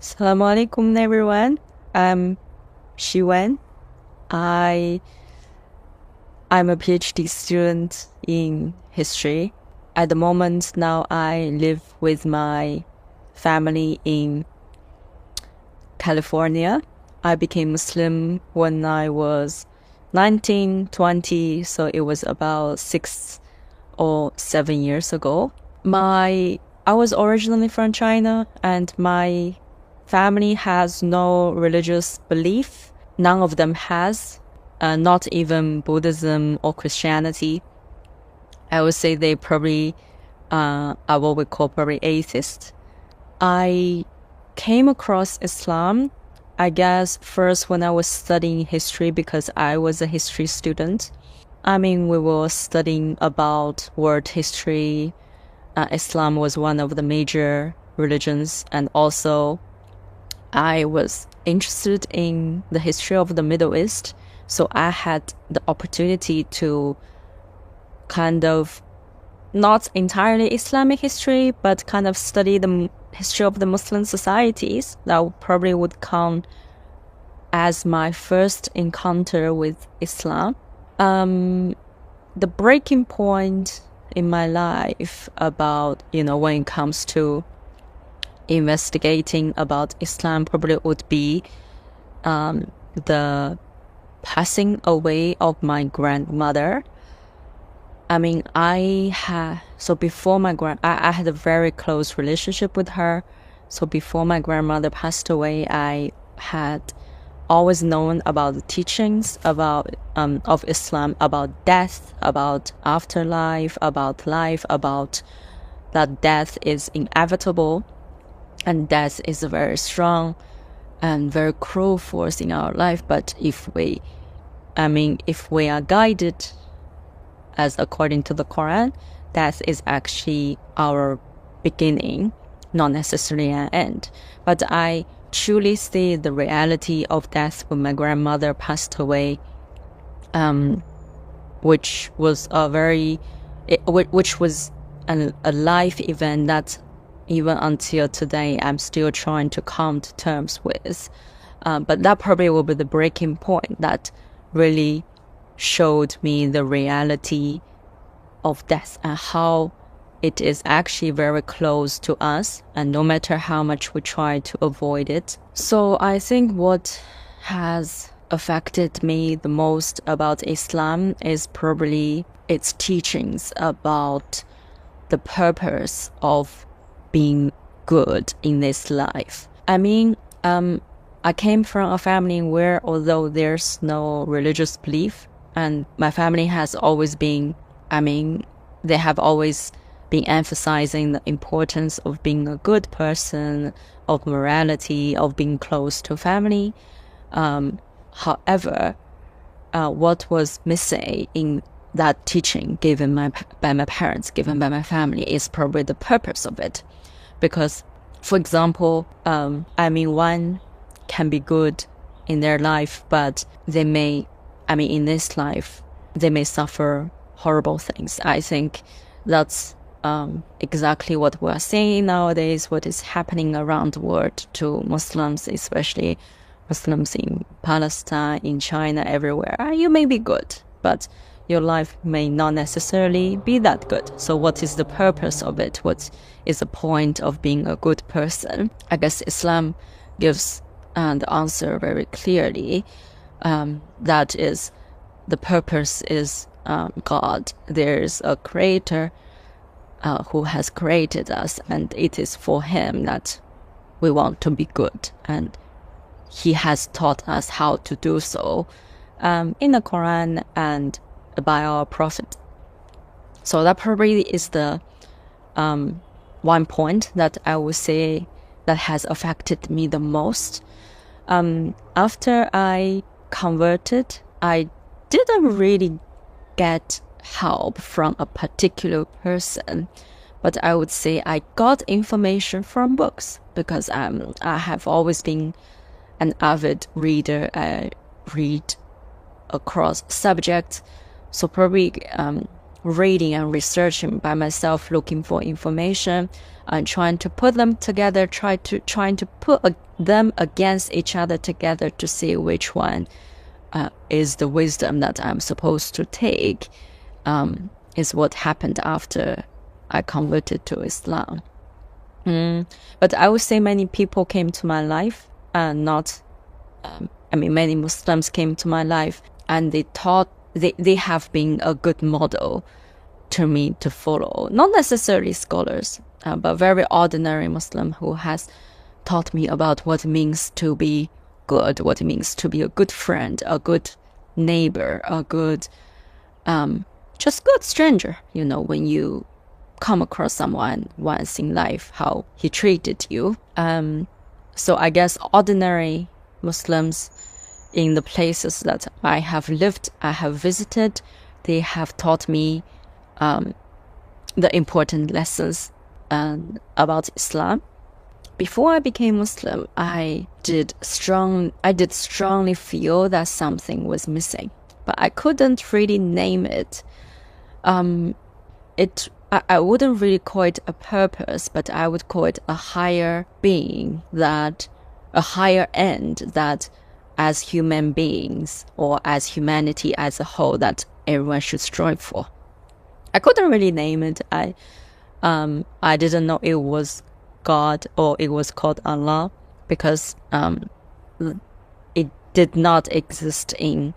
Assalamu alaikum everyone. I'm Shiwen. I I'm a PhD student in history. At the moment now I live with my family in California. I became Muslim when I was 19, 20, so it was about 6 or 7 years ago. I was originally from China, and my family has no religious belief. None of them has, not even Buddhism or Christianity. I would say they probably are what we call probably atheist. I came across Islam, I guess, first when I was studying history because I was a history student. We were studying about world history. Islam was one of the major religions, and also I was interested in the history of the Middle East, so I had the opportunity to kind of, not entirely Islamic history, but kind of study the history of the Muslim societies. That probably would count as my first encounter with Islam. The breaking point in my life about, when it comes to investigating about Islam probably would be the passing away of my grandmother. I had a very close relationship with her. So before my grandmother passed away, I had always known about the teachings of Islam, about death, about afterlife, about life, about that death is inevitable, and death is a very strong and very cruel force in our life. But if we are guided as according to the Quran, death is actually our beginning, not necessarily an end. But I truly see the reality of death when my grandmother passed away, which was a life event that even until today I'm still trying to come to terms with. But that probably will be the breaking point that really showed me the reality of death and how it is actually very close to us, and no matter how much we try to avoid it. So I think what has affected me the most about Islam is probably its teachings about the purpose of being good in this life. I came from a family where, although there's no religious belief, and my family has always been, they have always been emphasizing the importance of being a good person, of morality, of being close to family. However, what was missing in that teaching given by my parents, given by my family, is probably the purpose of it. Because, for example, one can be good in their life, but they may, in this life, they may suffer horrible things. I think that's exactly what we're seeing nowadays, what is happening around the world to Muslims, especially Muslims in Palestine, in China, everywhere. You may be good, but your life may not necessarily be that good. So what is the purpose of it? What is the point of being a good person? I guess Islam gives the answer very clearly. That is, the purpose is God. There's a creator who has created us, and it is for him that we want to be good, and he has taught us how to do so in the Quran and by our prophet. So that probably is the one point that I would say that has affected me the most. After I converted, I didn't really get help from a particular person, but I would say I got information from books, because I have always been an avid reader. I read across subjects. So probably reading and researching by myself, looking for information and trying to put them together, trying to put them against each other together to see which one is the wisdom that I'm supposed to take, is what happened after I converted to Islam. But I would say many people came to my life, many Muslims came to my life, and they have been a good model to me to follow. Not necessarily scholars, but very ordinary Muslim who has taught me about what it means to be good, what it means to be a good friend, a good neighbor, a good, just good stranger. You know, when you come across someone once in life, how he treated you. So I guess ordinary Muslims in the places that I have lived, I have visited, they have taught me the important lessons about Islam. Before I became Muslim, I did strongly feel that something was missing, but I couldn't really name it. I wouldn't really call it a purpose, but I would call it a higher being, a higher end that as human beings or as humanity as a whole that everyone should strive for. I couldn't really name it. I didn't know it was God or it was called Allah because it did not exist in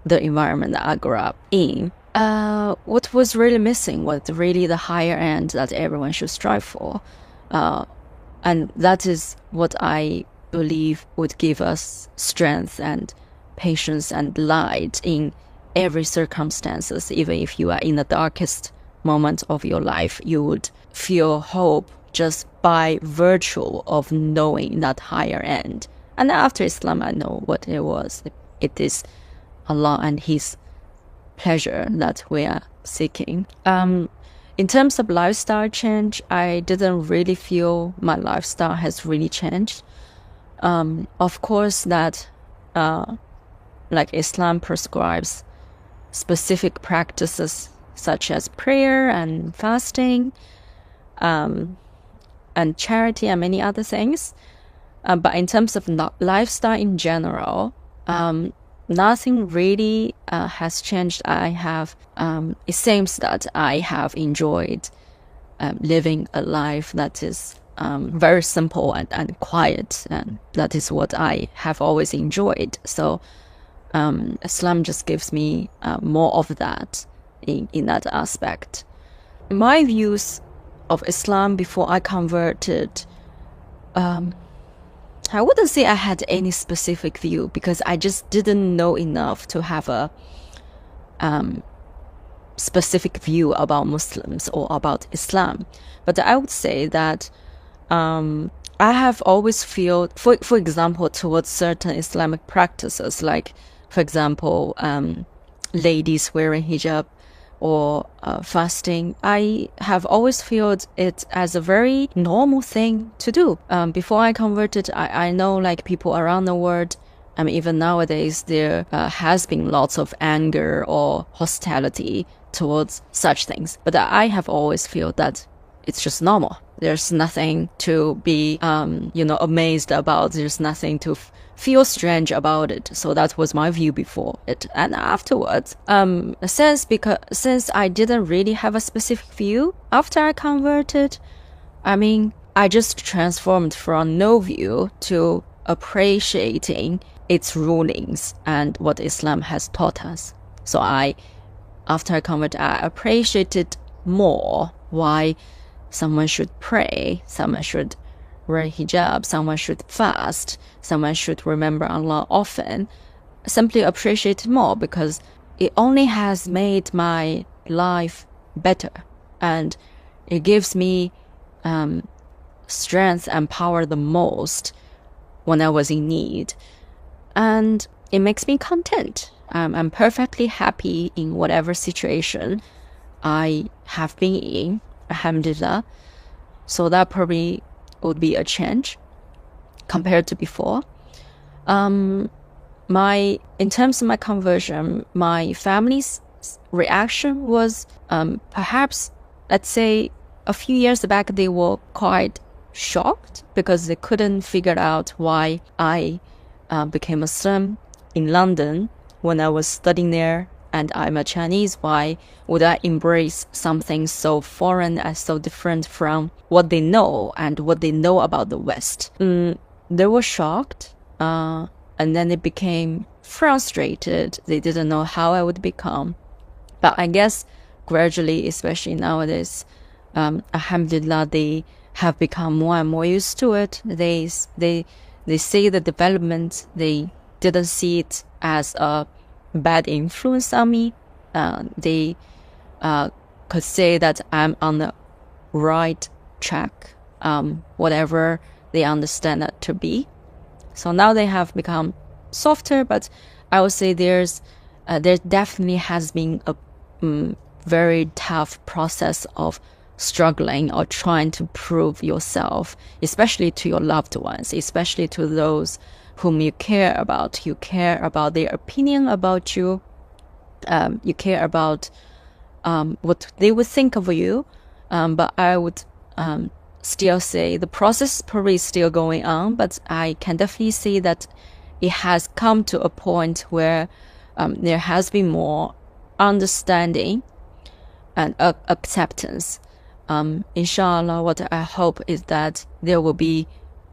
the environment that I grew up in. What was really missing was really the higher end that everyone should strive for. And that is what I believe would give us strength and patience and light in every circumstances. Even if you are in the darkest moment of your life, you would feel hope just by virtue of knowing that higher end. And after Islam, I know what it was. It is Allah and His pleasure that we are seeking. In terms of lifestyle change, I didn't really feel my lifestyle has really changed. Of course, that like Islam prescribes specific practices such as prayer and fasting, and charity and many other things. But in terms of lifestyle in general, nothing really has changed. It seems that I have enjoyed living a life that is very simple and quiet, and that is what I have always enjoyed. So Islam just gives me more of that in that aspect. My views of Islam before I converted, I wouldn't say I had any specific view because I just didn't know enough to have a specific view about Muslims or about Islam. But I would say that I have always felt, for example, towards certain Islamic practices, like, for example, ladies wearing hijab or fasting, I have always felt it as a very normal thing to do. Before I converted, I know like people around the world, even nowadays, there has been lots of anger or hostility towards such things. But I have always felt that it's just normal. There's nothing to be, amazed about. There's nothing to feel strange about it. So that was my view before it. And afterwards, since I didn't really have a specific view after I converted, I just transformed from no view to appreciating its rulings and what Islam has taught us. So after I converted, I appreciated more why someone should pray, someone should wear hijab, someone should fast, someone should remember Allah often. Simply appreciate it more because it only has made my life better, and it gives me strength and power the most when I was in need, and it makes me content. I'm perfectly happy in whatever situation I have been in, alhamdulillah. So that probably would be a change compared to before. In terms of my conversion, my family's reaction was perhaps, let's say, a few years back, they were quite shocked because they couldn't figure out why I became Muslim in London when I was studying there, and I'm a Chinese. Why would I embrace something so foreign and so different from what they know and what they know about the West? They were shocked, and then they became frustrated. They didn't know how I would become. But I guess gradually, especially nowadays, alhamdulillah, they have become more and more used to it. They see the development. They didn't see it as a bad influence on me. They could say that I'm on the right track, whatever they understand it to be. So now they have become softer, but I would say there definitely has been a very tough process of struggling or trying to prove yourself, especially to your loved ones, especially to those whom you care about. You care about their opinion about you. You care about what they would think of you. But I would still say the process is probably still going on, but I can definitely see that it has come to a point where there has been more understanding and acceptance. Inshallah, what I hope is that there will be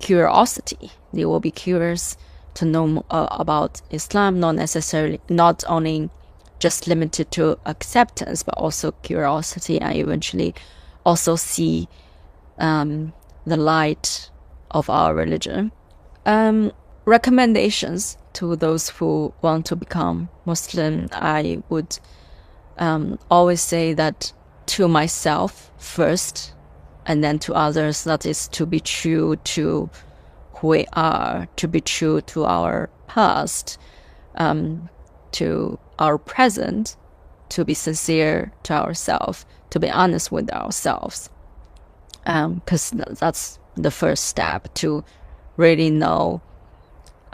curiosity. They will be curious to know about Islam, not only just limited to acceptance, but also curiosity, and eventually also see the light of our religion. Recommendations to those who want to become Muslim, I would always say that to myself first, and then to others, that is to be true to who we are, to be true to our past, to our present, to be sincere to ourselves, to be honest with ourselves. Because that's the first step to really know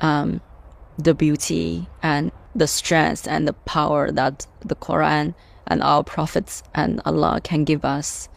the beauty and the strength and the power that the Quran and our prophets and Allah can give us.